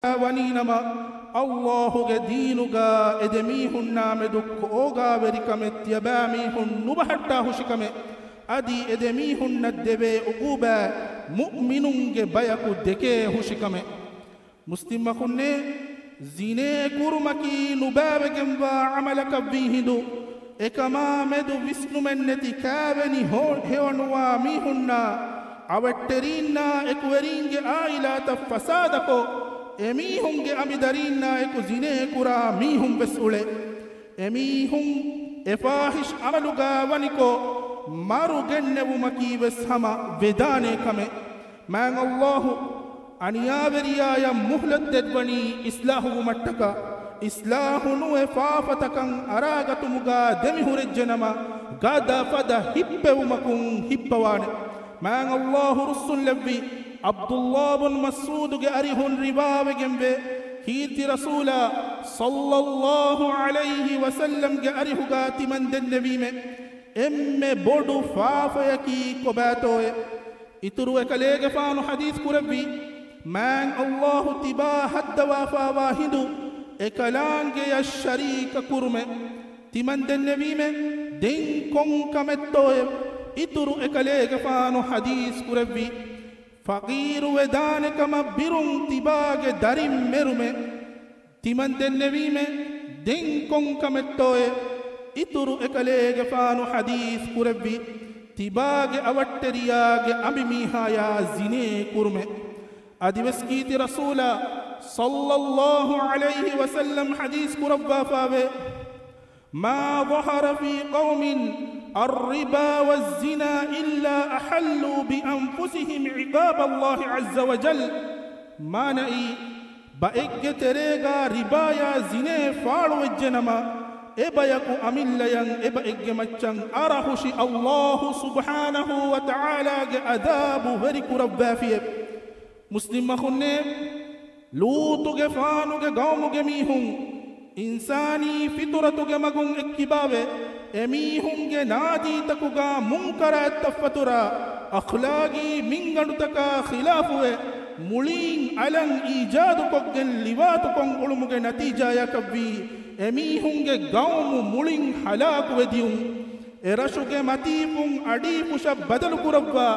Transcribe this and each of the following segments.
ونينما الله دينغا ادميهن نامدك اوغا وريكمت يباميهن نبحتا حشكمه ادي ادميهن ندبه عقوبه مؤمنون بيكو دكه حشكمه مسلم خنه زينه كرمكي نبابكم وعملك بيهدو ekama medu visnu menneti kaveni hewanwa mihunna awatterinna ekuveringe ailata fasadako emihunge amidarinna eku zine kura mihun besule emihun efahish amaluga waniko maru gennevu maki weshama vedane kame man Allah aniyaveriya muhlat dedwani islahu mattaka islahunu efafatakan aragatumuga demihurejjanama gada fada hippewumakun hippawane man Allah rusul levi Abdullah bin Mas'ud ge arihun ribawe gembe hirti rasula sallallahu alayhi wa sallam ge arihuga timanden nevime emme bodu faafayaki kobatoye ituru ekalege faanu hadith kurabbi man Allah tiba hadda wa hindu ekalange ya sharika kurme timanden nevime den kon kamettoye ituru ekalege faanu hadith kurabbi فقير ودانك مبرون تباغ دارم مرومه تمن دنويم دنكم كمتوه اترو اكاليغ فانو حديث كربي تباغ اوترياغ امميها يا زيني كرمه ادي وسكيت رسولا صلى الله عليه وسلم حديث كربا فاوه ما ظهر في قوم الربا والزنا إلا أحلوا بأنفسهم عقاب الله عز وجل ما نئي بأيك تريغا ربا يا زنا فارو الجنما إبا يكو أمليان إبا إيك مچان أرهشي الله سبحانه وتعالى أذاب هريك ربا فيه مسلم مخنه لوتو فانو قومو ميهم إنساني فطرتو مغن اكبابه emihunge naadi takuga munkara tafatura akhlaqi minganutaka khilafuwe mulin alan ijadu koggen liwatu kon ulumuge natija yakabbi emihunge gawmu mulin halaku wediyun erashuge matipun adi pusha badalu kurabba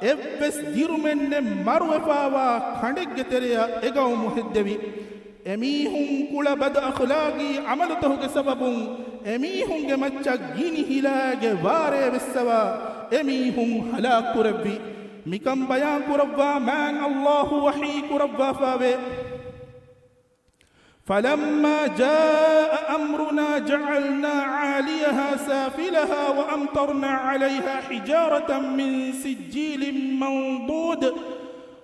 evves dirumenne marwefawa khandegge tereya egawmu heddevi emihun kula bad akhlaqi amalatuge sababun emihun ge macca gini hilage ware bissawa emihun halak kurabbi mikam bayan kurabba man Allah wahi kurabba fawe فلما جاء أمرنا جعلنا عاليها سافلها وأمطرنا عليها حجارة من سجيل منضود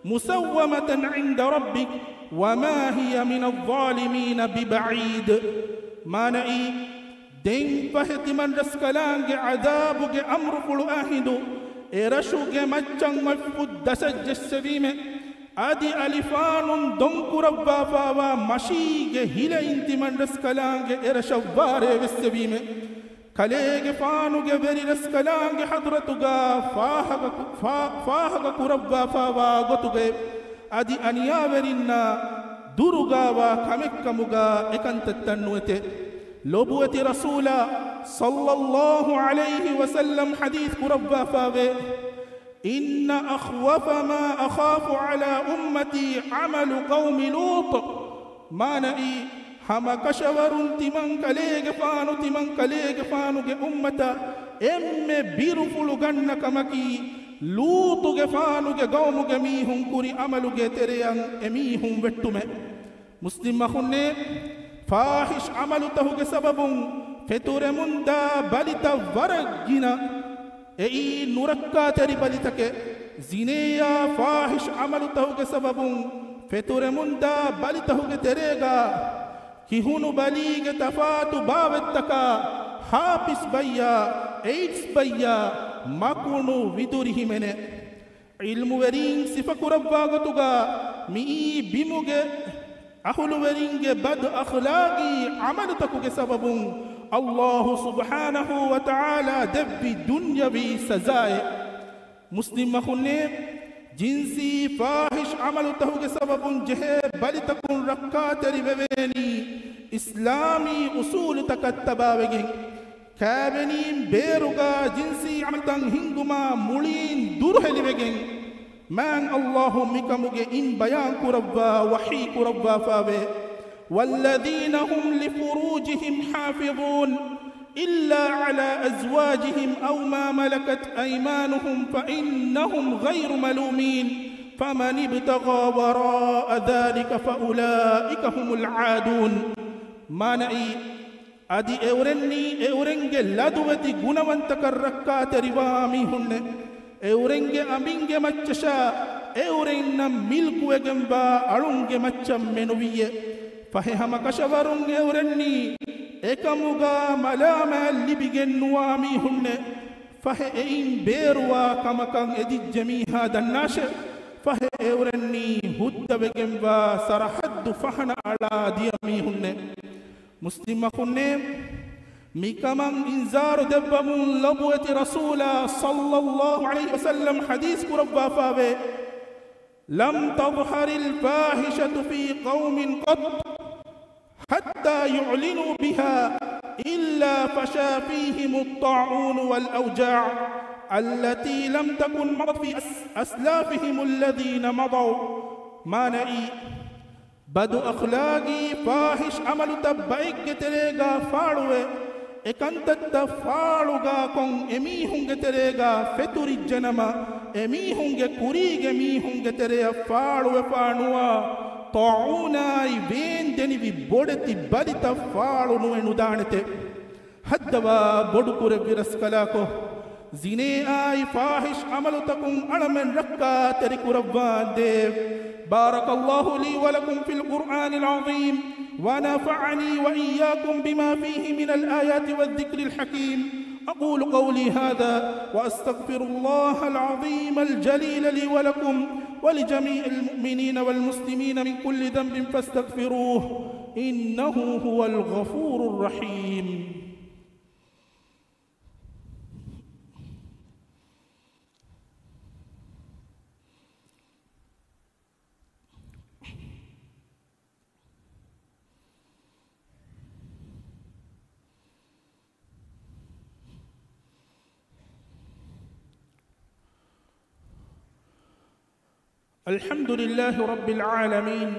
مسومة عند ربك وما هي من الظالمين ببعيد ما نئي دين فهد من رسكلانج عذابك أمر قل آهدو إرشوك مجان مفقود دسج السبيمة أدي ألفان دنك ربا فاوا مشيك هلا انت من رسكلانج إرشوار بالسبيمة كليك فانوك بري رسكلانج حضرتك فاهك ربا فاوا غتك أدي أنيا ورنا درغا وكمكمغا إكنت التنوته لبوة رسولا صلى الله عليه وسلم حديث قربا فاوه إن أخوف ما أخاف على أمتي عمل قوم لوط ما نئي هما كشور تمن كليغ فانو أمتا إم بيرفل غنك مكي لوط فانو قوم ميهم كوري عمل تريان أميهم وتمه مسلم خنه فاحش عملته سبب فتور مندا بلتا ورجنا اي نوركا تري بلتك زينيا فاحش عملته سبب فتور مندا بلته تريغا كيهونو بليغ تفاتو باوتكا حافظ بيا ايدس بيا ماكونو ويدوري همنه علم ورين صفه رباغتوغا مي بيموغ أهل ورينج بد أخلاقي عملتك سبب الله سبحانه وتعالى دب دنيا بسزاي مسلم خنه جنسي فاحش عمل تهوج سبب جه بل تكون ركات ربيني إسلامي أصول تكتبا وجه كابنين بيرغا جنسي عمل تنهنغما مولين درهل وجه من الله مكمج إن بيان كربا وحي كربا فاوي والذين هم لفروجهم حافظون إلا على أزواجهم أو ما ملكت أيمانهم فإنهم غير ملومين فمن ابتغى وراء ذلك فأولئك هم العادون ما نعي أدي أورنج لدوتي غنوانتك الركات ربامي هن أورنج أمينج مچشا أورن ملك وجنبا أرونج مچم منوية فهم كشورون أورني إكموغا ملاما لبيجن وامي هن فهئين بيروا كما كان إدي جميع دناش فهئورني هد بجنبا سرحد فحن على ديامي هن مسلم هن ميكمان إنذار دبمون لبوة رسولا صلى الله عليه وسلم حديث كربا فاوي لم تظهر الفاحشة في قوم قط حتى يعلنوا بها إلا فشى فيهم الطاعون والأوجاع التي لم تكن مضت في أسلافهم الذين مضوا ما نعي بدو أخلاقي فاحش عمل تبعيك تريغا فاروه إكانت فاروغا كون إميهنگ تريغا فتوري جنما إميهنگ كوريغ إميهنگ تريغا فاروه فانوا طاعوناي بين دني بودتي بديتا فالو نو دانته حدوا بدكور برسكلاكو زيني اي فاحش عمل تكون علمن ركا ترك ربان ديف بارك الله لي ولكم في القرآن العظيم ونفعني وإياكم بما فيه من الآيات والذكر الحكيم أقول قولي هذا وأستغفر الله العظيم الجليل لي ولكم ولجميع المؤمنين والمسلمين من كل ذنب فاستغفروه إنه هو الغفور الرحيم الحمد لله رب العالمين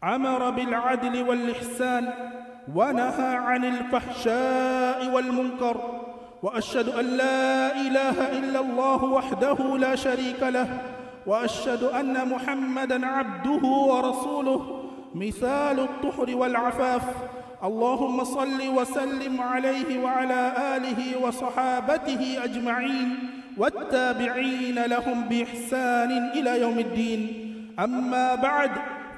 أمر بالعدل والإحسان ونهى عن الفحشاء والمنكر وأشهد أن لا إله إلا الله وحده لا شريك له وأشهد أن محمدًا عبده ورسوله مثال الطهر والعفاف اللهم صل وسلم عليه وعلى آله وصحابته أجمعين والتابعين لهم بإحسان إلى يوم الدين أما بعد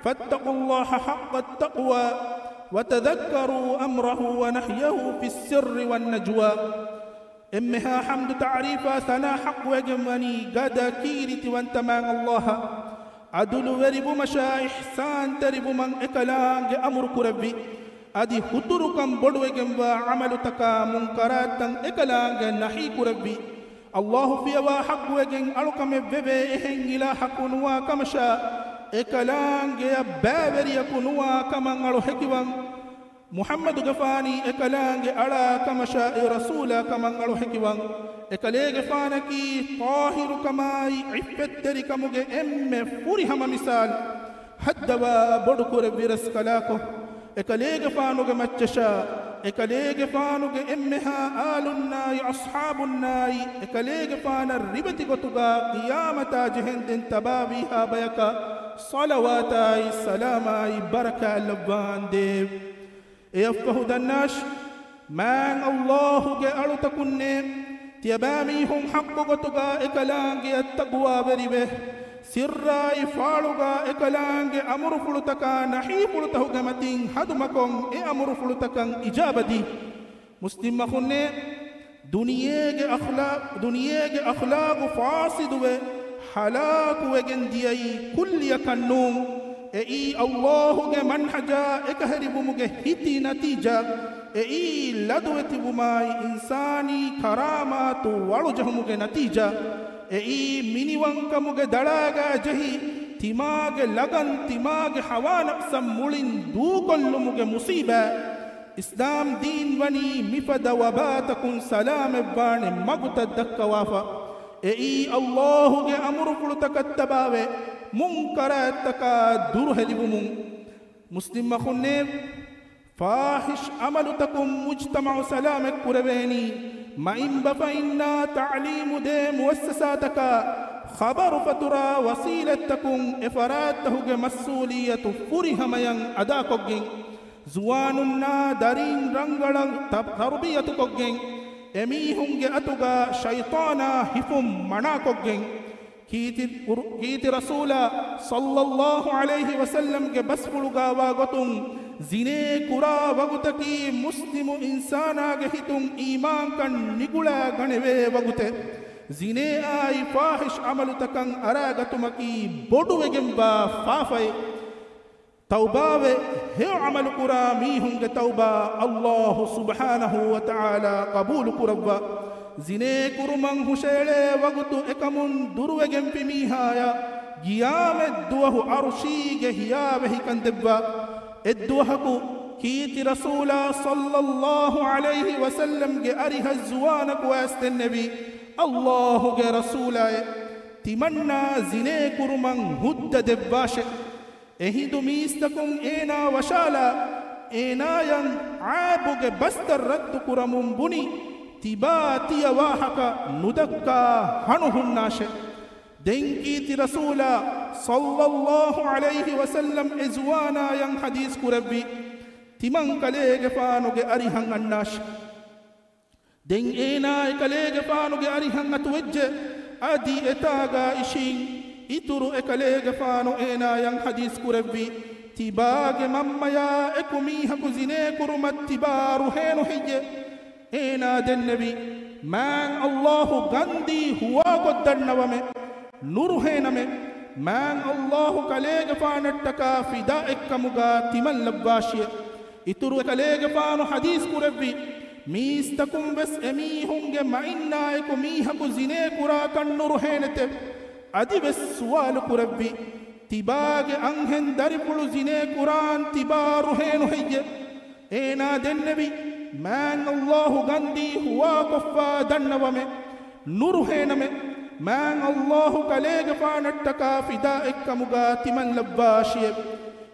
فاتقوا الله حق التقوى وتذكروا أمره ونهيه في السر والنجوى إمها حمد تعريفا ثنا حق وجمني قد كيرت وانتمان الله عدل ورب مشا إحسان ترب من إكلانج أمرك ربي أدي خطركم بدو جنبا عمل تكا منكرات إكلانج نحيك ربي الله في حق وجن ألقم ببي إهن إلى حق نوا كمشا إكلانج بابر يكونوا كما نرو حكوان محمد غفاني إكلانج على كمشا رسولا كما نرو حكوان إكلانج فانكي طاهر كما عفتري كمج فرهم مثال حدوا بدكور برسكلاكو إكلانج فانوج متشا إكليج فانوج إمها آل الناي أصحاب الناي إكليج فان الربت قطبا قيامة جهند تبابيها بيكا صلواتاي سلاماي بركة اللبان ديب يفه دناش من الله جعل تكنين تيبامي هم حق قطبا إكلانج التقوى بريبه سراي فالوغا إكلانج أمر فلتكا نحي فلته جمتين حدمكم أمر فلتكا إجابتي مسلم خنّي دنياج أخلاق فاسد حلاك وجنديي كل يكنون إي الله منحجا إكهرب مجهتي نتيجة إي لدوة بماي إنساني كرامات ورجه نتيجة miniwankamuge dalaga jahi timage lagan timage hawanaqsam mulin duukollumuge musiba islam deen wani mifada wabatakun salam ebbane maguta dakkawafa Allahu ge amru fulutakattabawe munkarataka durhelibumun muslim makhunne fahish amalutakum mujtama'u salamek kuraveni ما إن بفإنا تعليم دي مؤسساتك خبر فترى وسيلتكم إفراته مسؤولية فرهم ين أداكوغين زواننا دارين رنغلن تربيتكوغين أميهم أتوغا شيطانا هفم مناكوغين كيت رسول صلى الله عليه وسلم بسفلغا واغتم زine kura wagutaki muslimu insana ge hitum iman kan nigula ganeve wagute zine ai fahish amalutakan aragatumaki boduwegemba fafai tawbawe he amal kura mihunge tawba Allah subhanahu wa ta'ala qabul kurabba zine kuruman hushele wagutu ekamun durwegem pimihaya giyame duwahu arshi ge hiyawe hikandebba الدوهكو كيت رسول صلى الله عليه وسلم جأرها الزوانك واست النبي الله جا رسولا تمنى زنيك رمان هد دباش اهدو ميستكم اينا وشالا اينا ين عابك بستر رد كرمون بني تباتي واحك ندكا هنه الناش دنكيت رسول صلى الله عليه وسلم ازوانا ين حديث كربي تمن كليغ فانوغ اريحن الناش دن اينا كليغ فانوغ اريحن اتوجه ادي اتاغا اشين اترو كليغ فانو اينا ين حديث كربي تباغ مميا اكميها كزينه كرمت تبارو هينو هيجه اينا دنبي من الله غندي هو قدرنومه نورهنمه من الله كليغ فانتكا فدائك كمغا تمن لباشيه اترو كليغ فانو حديث كربي ميستكم بس اميهم معنا اكميها كزينه كرا كن نورهنته ادي بس سوال كربي تباغ انهن دربلو زينه قران تبارو هينو هيجه اينا دنبي من الله غندي هو كفا دنومه نورهنمه من الله كليغ فانتكا فدائك كمغا تمن لباشيه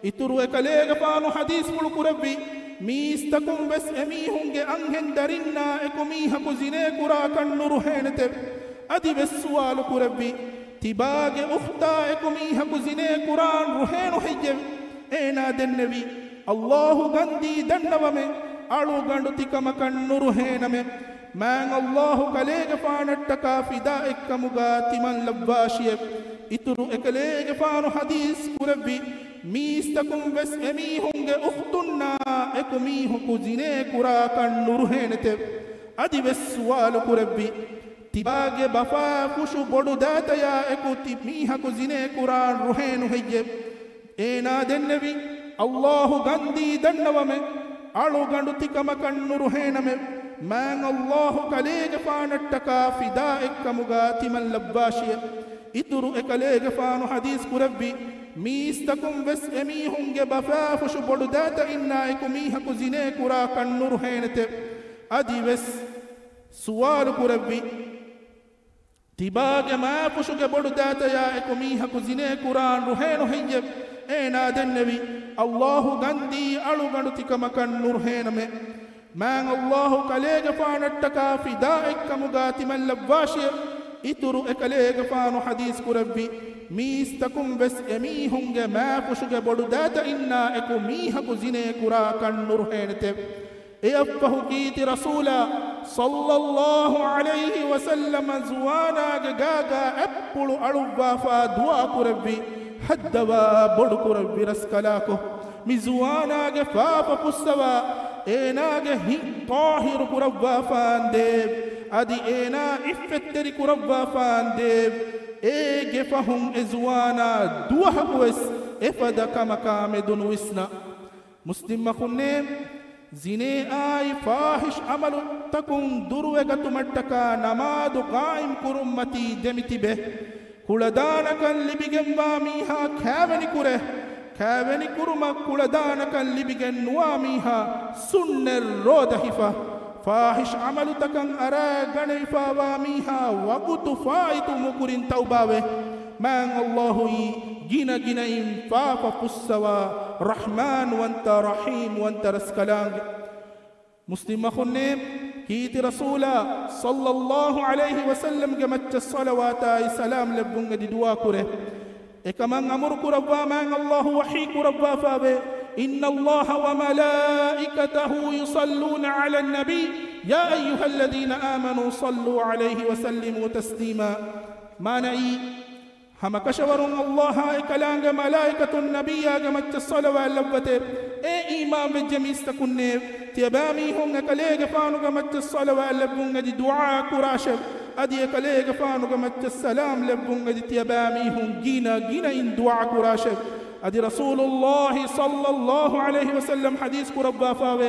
اترو كليغ فانو حديث ملكربي ميستكم بس اميهم انهن درنا اكميها كزينه قرا كن نورهنته ادي بس سوال كربي تباغ اختا اكميها كزينه قران روحين حجم اينا دنبي الله غندي دنومه alу gandu tikama kannu ruhename man Allah kalege faanattaka fidaik kamuga timan labbashiye ituru ekalege faanu hadis kurabbi mistakum bas emihunge ukhtunna ekmihu kuzine kura kannu ruhenete adi bes suwal kurabbi tibage bafa kushu bodu dataya ekuti miha kuzine kuran ruhenu heyye ena dennevi Allah gandi dannawame alу gandu tikama kannu ruhename man Allah kalege faanattaka fidaik kamuga timan labbashiye ituru ekalege faanu hadis kurabbi mistakum bes emihunge bafa kushu bodu data inna ekumiha kuzine kura kannu ruhenete adi bes suwal kurabbi tibage ma pushuge bodu data ya ekumiha kuzine kuran ruhenu heyye ena dennevi Allah gandi alu gandu tikama kannu ruhename man Allah kalege faanattaka fidaik kamuga timan labbashiye ituru ekalege faanu hadis kurabbi mistakum bes emihunge ma pushuge bodu data inna ekumiha kuzine kura kannu ruhenete eaffahu kiti rasula sallallahu alayhi wa sallam zuwana gaga appulu alubba fa dua kurabbi haddawa bodu kurabbi raskalako mizuwana ge fafa pussawa ena ge hi tahir kurabba fande adi ena iffetteri kurabba fande ge fahum ezwana dua hakwes efada kama kame dunwisna muslim makhunne zine ay fahish amalu تكون دروغة متك نماد قائم كرمتي دمتي به كلدانك اللي بجنبا ميها كابني كره كابني كرما كلدانك اللي بجن واميها سن الرودهفة فاحش عملتك أرى غنيفا واميها وقت فايت مكر توباوه من الله جنا جنين فاف قصوا رحمن وانت رحيم وانت رسكلان مسلم خنيم كيت رسولا صلى الله عليه وسلم جمت الصلوات سلام لبنغ دي دعا كره كمان أمرك ربا من الله وحيك ربا فابه إن الله وملائكته يصلون على النبي يا أيها الذين آمنوا صلوا عليه وسلموا تسليما ما نعي هم كشورون الله كلام ملائكة النبي جمت الصلوة اللبته إمام الجميع استكنّي تيبامي هم كليج فانو جمت الصلوة اللبون دي دعاء كراشف أدي كليج فانو جمت السلام لبون دي تيبامي هم جينا إن دعاء كراشف أدي رسول الله صلى الله عليه وسلم حديث كربا فاوي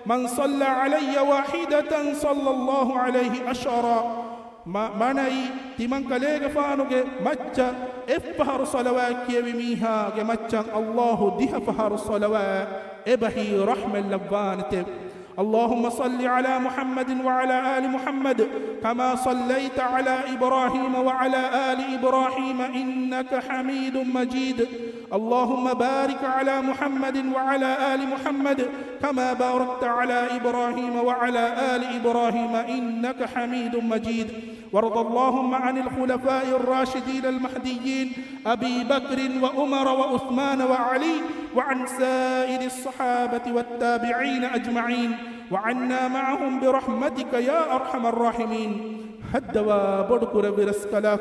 من صلى علي واحدة صلى الله عليه أشرا manai timan kalega fanuge macca efahar salawat kiyemiha ge maccan Allah diha fahar salawat ebahi rahmal labbanate اللهم صل على محمد وعلى آل محمد كما صليت على إبراهيم وعلى آل إبراهيم إنك حميد مجيد اللهم بارك على محمد وعلى آل محمد كما باركت على إبراهيم وعلى آل إبراهيم إنك حميد مجيد وارض اللهم عن الخلفاء الراشدين المهديين أبي بكر وعمر وعثمان وعلي وعن سائر الصحابة والتابعين أجمعين وعنا معهم برحمتك يا أرحم الراحمين هدوا بدكر برسكلاك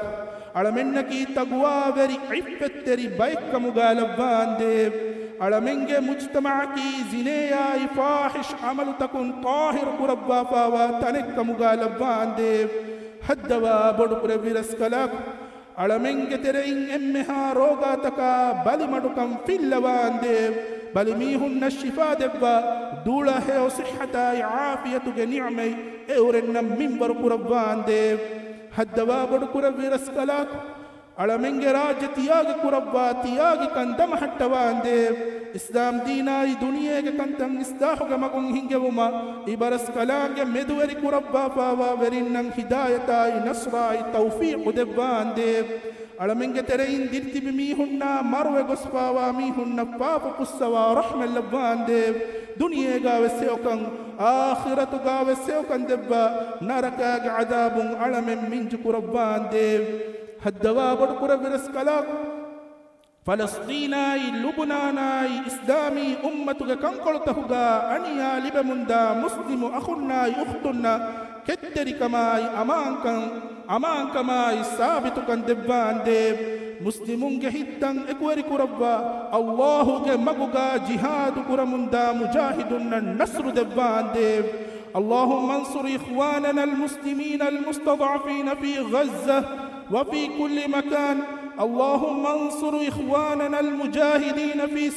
على منك تقوى بري عفتري بيك مغالبان ديب على منك مجتمعك زنيا فاحش عمل تكون طاهر كربا فواتنك مغالبان ديب هدوا بدكر برسكلاك على منك ترين امها روغا تكا بل مدكم في اللوان ديب بل ميهن الشفاء دبا دولا هي صحة عافية نعمة اورن منبر قربان ديب هدوا بدكر برسكلاك على منك راج تياغ قربا تياغ كندم حتوان ديب اسلام دينا دنيا كنتم استاحق مكون هنجوما إبرس كلام مدوري قربا فاوا ورنن هداية نصر توفيق دبان ديب على منك ترين دلت بميهن مروي قصفا وميهن فاف قصوا رحمة لبان ديب دنيا غاوة سيوكن آخرة غاوة سيوكن دبا ناركا عذاب على من قربان ديب هدوا بدكر برسكلاك فلسطيناي لبناناي إسلامي أمتك كم قلتهجا أنيا لبمندا مسلم أخنا أختنا كتري كماي أمان كماي ثابت كان دبان ديب مسلمون جهدن إكوري كربا الله جمعوجا جهاد كرمندا مجاهدنا النصر دبان ديب اللهم انصر إخواننا المسلمين المستضعفين في غزة وفي كل مكان اللهم انصر إخواننا المجاهدين في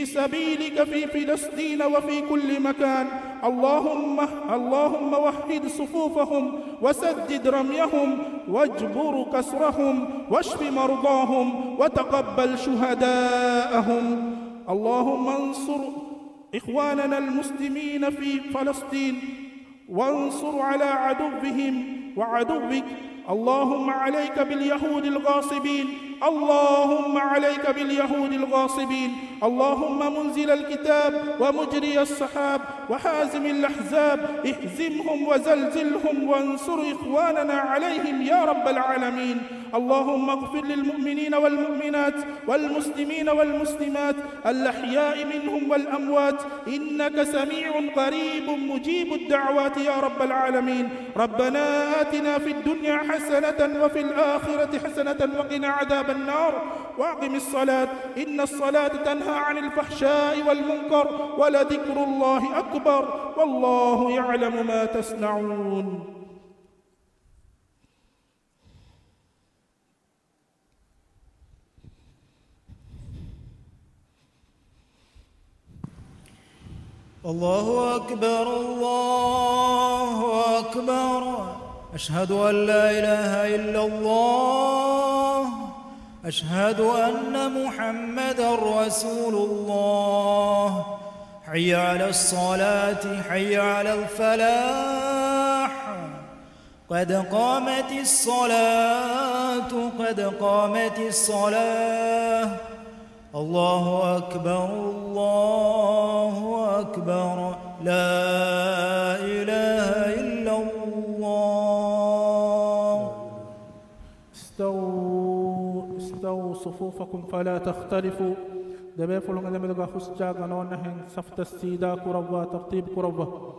سبيلك في فلسطين وفي كل مكان اللهم وحد صفوفهم وسدد رميهم واجبر كسرهم واشف مرضاهم وتقبل شهداءهم اللهم انصر إخواننا المسلمين في فلسطين وانصر على عدوهم وعدوك اللهم عليك باليهود الغاصبين اللهم عليك باليهود الغاصبين اللهم منزل الكتاب ومجري السحاب وحازم الأحزاب اهزمهم وزلزلهم وانصر إخواننا عليهم يا رب العالمين اللهم اغفر للمؤمنين والمؤمنات والمسلمين والمسلمات الأحياء منهم والأموات إنك سميع قريب مجيب الدعوات يا رب العالمين ربنا آتنا في الدنيا حسنة وفي الآخرة حسنة وقنا عذاب النار وأقم الصلاة إن الصلاة تنهى عن الفحشاء والمنكر ولذكر الله أكبر والله يعلم ما تصنعون. الله أكبر الله أكبر. أشهد أن لا إله إلا الله. أشهد أن محمدًا رسول الله. حي على الصلاة حي على الفلاح. قد قامت الصلاة قد قامت الصلاة. الله أكبر الله أكبر. لا إله إلا الله. استووا صفوفكم فلا تختلفوا. دبي فلون دم لغا خسجا غنون نهن صفت السيدا كروا ترتيب كروا.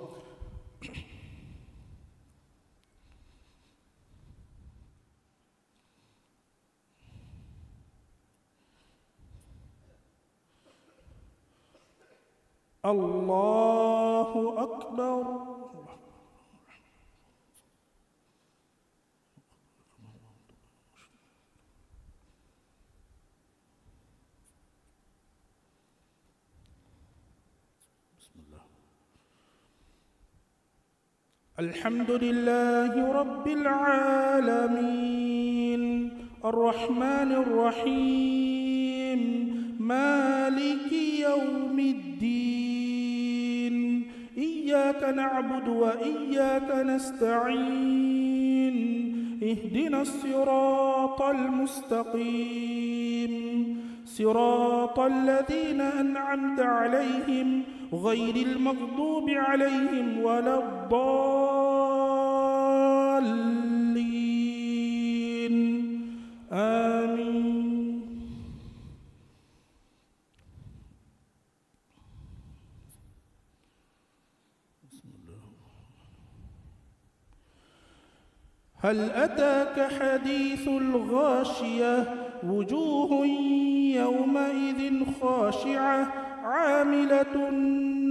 الله أكبر. بسم الله. الحمد لله رب العالمين الرحمن الرحيم مالك يوم الدين. إياك نعبد وإياك نستعين. اهدنا الصراط المستقيم صراط الذين أنعمت عليهم غير المغضوب عليهم ولا الضالين. آمين. هل أتاك حديث الغاشية وجوه يومئذ خاشعة عاملة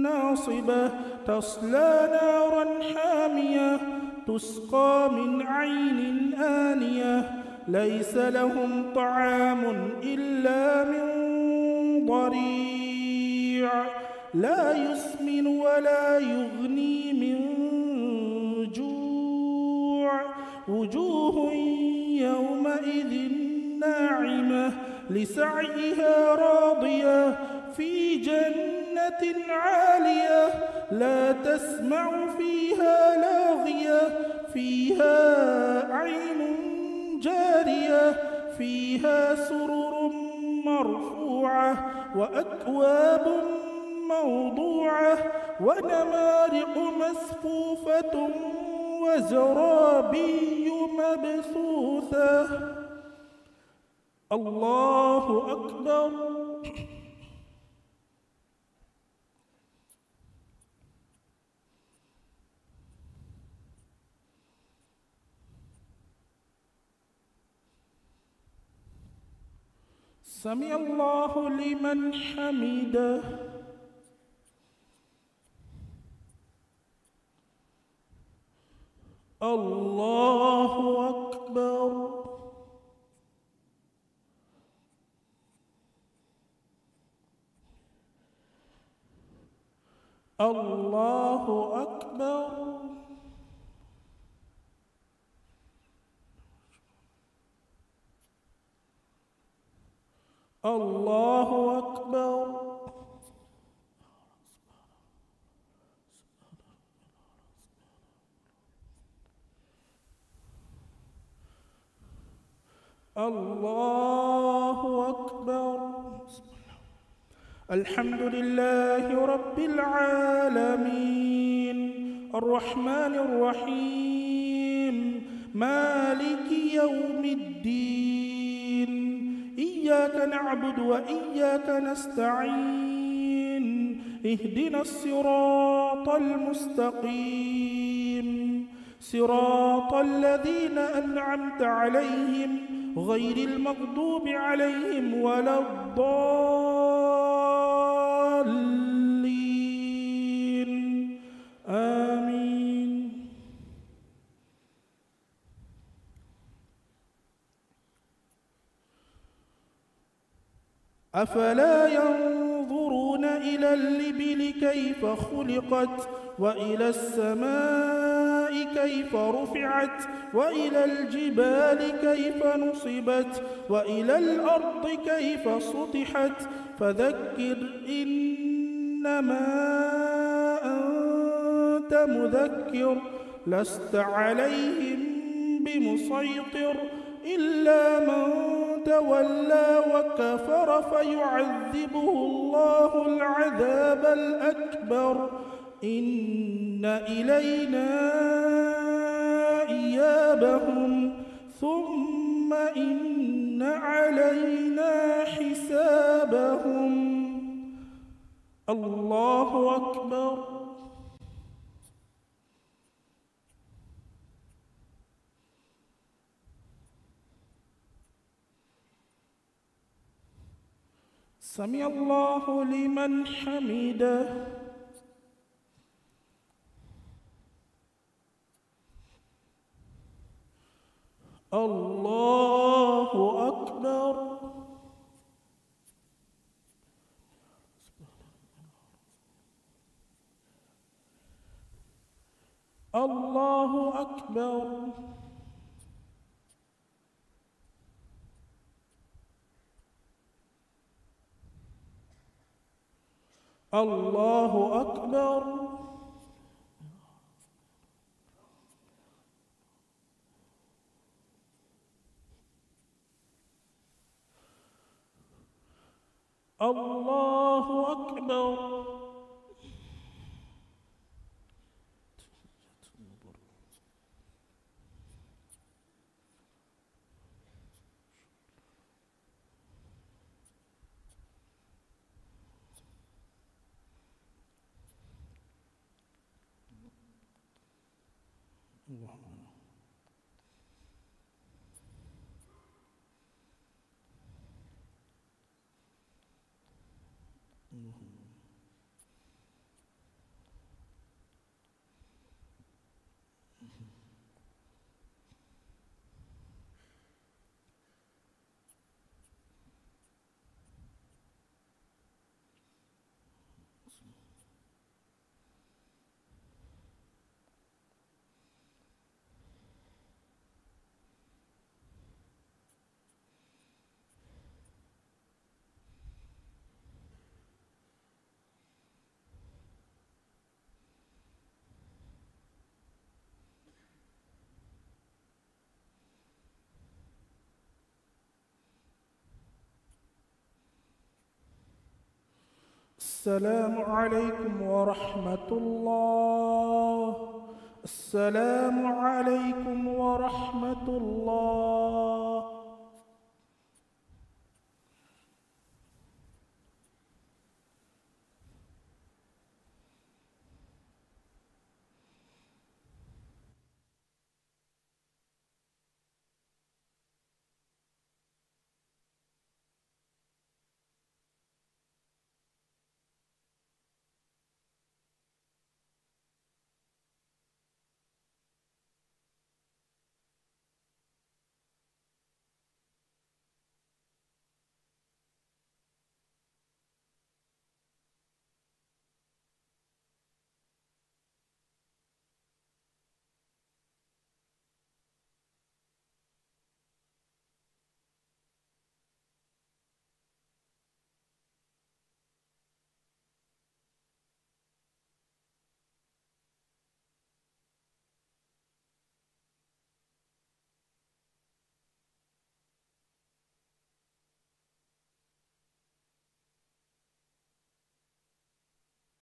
ناصبة تصلى نارا حامية تسقى من عين آنية ليس لهم طعام إلا من ضريع لا يسمن ولا يغني من وجوه يومئذ ناعمة لسعيها راضية في جنة عالية لا تسمع فيها لاغية فيها عين جارية فيها سرر مرفوعة وأكواب موضوعة ونمارق مصفوفة وزرابي مبثوثة. الله أكبر. سمع الله لمن حمده. الله أكبر. الله أكبر. الله أكبر. الله أكبر. الحمد لله رب العالمين الرحمن الرحيم مالك يوم الدين. إياك نعبد وإياك نستعين. اهدنا الصراط المستقيم صراط الذين أنعمت عليهم غير المغضوب عليهم ولا الضالين. آمين. أفلا ينظرون إلى الإبل كيف خلقت وإلى السماء كيف رفعت وإلى الجبال كيف نصبت وإلى الأرض كيف سطحت فذكر إنما أنت مذكر لست عليهم بمسيطر إلا من تولى وكفر فيعذبه الله العذاب الأكبر إن إلينا إيابهم ثم إن علينا حسابهم. الله أكبر. سمع الله لمن حمده. الله أكبر. الله أكبر. الله أكبر. الله أكبر. السلام عليكم ورحمة الله. السلام عليكم ورحمة الله.